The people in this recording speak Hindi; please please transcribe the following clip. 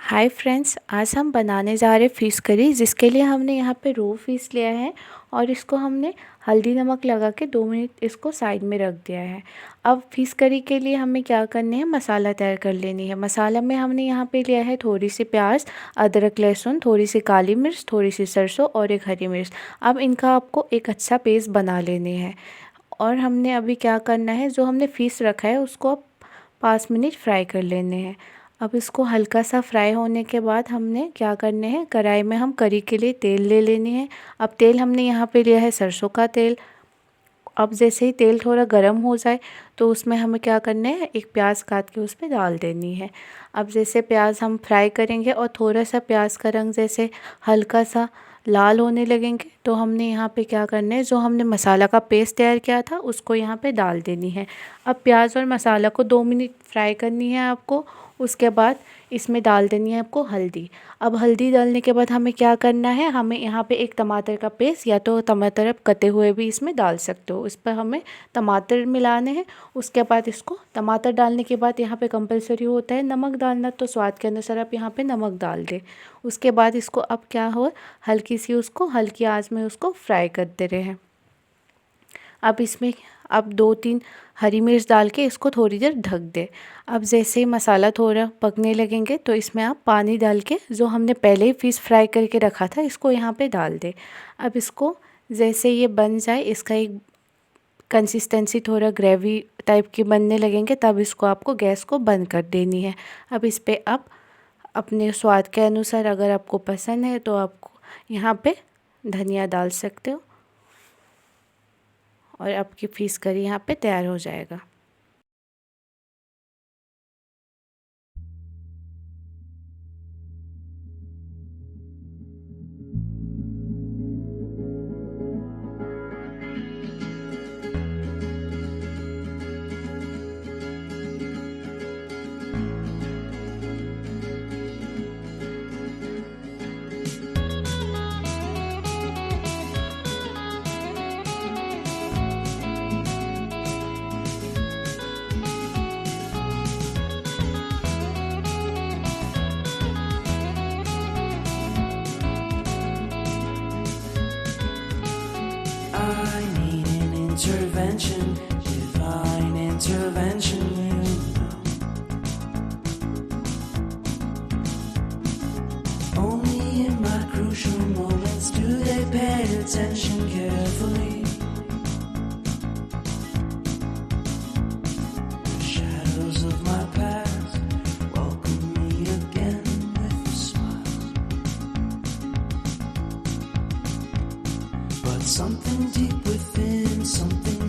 हाय फ्रेंड्स, आज हम बनाने जा रहे फ़िश करी, जिसके लिए हमने यहाँ पे रोहू फ़िश लिया है और इसको हमने हल्दी नमक लगा के 2 मिनट इसको साइड में रख दिया है। अब फ़िश करी के लिए हमें क्या करना है, मसाला तैयार कर लेनी है। मसाला में हमने यहाँ पे लिया है थोड़ी सी प्याज, अदरक, लहसुन, थोड़ी सी काली मिर्च, थोड़ी सी सरसों और एक हरी मिर्च। अब इनका आपको एक अच्छा पेस्ट बना लेनी है। और हमने अभी क्या करना है, जो हमने फ़िश रखा है उसको अब 5 मिनट फ्राई कर लेने हैं। अब इसको हल्का सा फ्राई होने के बाद हमने क्या करने हैं, कढ़ाई में हम करी के लिए तेल ले लेनी है। अब तेल हमने यहाँ पे लिया है सरसों का तेल। अब जैसे ही तेल थोड़ा गर्म हो जाए तो उसमें हमें क्या करना है, एक प्याज काट के उस पर डाल देनी है। अब जैसे प्याज हम फ्राई करेंगे और थोड़ा सा प्याज का रंग जैसे हल्का सा लाल होने लगेंगे तो हमने यहाँ पे क्या करना है, जो हमने मसाला का पेस्ट तैयार किया था उसको यहाँ पे डाल देनी है। अब प्याज और मसाला को 2 मिनट फ्राई करनी है आपको। उसके बाद इसमें डाल देनी है आपको हल्दी। अब हल्दी डालने के बाद हमें क्या करना है, हमें यहाँ पे एक टमाटर का पेस्ट या तो टमाटर आप कटे हुए भी इसमें डाल सकते हो। इस पर हमें टमाटर मिलाने हैं। उसके बाद इसको टमाटर डालने के बाद यहाँ पे कंपलसरी होता है नमक डालना, तो स्वाद के अनुसार आप यहाँ पे नमक डाल दें। उसके बाद इसको अब क्या हो, हल्की सी उसको हल्की आंच में उसको फ्राई करते रहें। अब इसमें अब 2-3 हरी मिर्च डाल के इसको थोड़ी देर ढक दे। अब जैसे ही मसाला थोड़ा पकने लगेंगे तो इसमें आप पानी डाल के जो हमने पहले ही फ़िश फ्राई करके रखा था इसको यहाँ पे डाल दे। अब इसको जैसे ये बन जाए, इसका एक कंसिस्टेंसी थोड़ा ग्रेवी टाइप की बनने लगेंगे, तब इसको आपको गैस को बंद कर देनी है। अब इस पर आप अपने स्वाद के अनुसार, अगर आपको पसंद है तो आपको यहाँ पे धनिया डाल सकते हो और आपकी फ़िश करी यहाँ पे तैयार हो जाएगा। I need an intervention, divine intervention, you know. Only in my crucial moments do they pay attention carefully. The shadows of my past welcome me again with a smile. But something deep within, something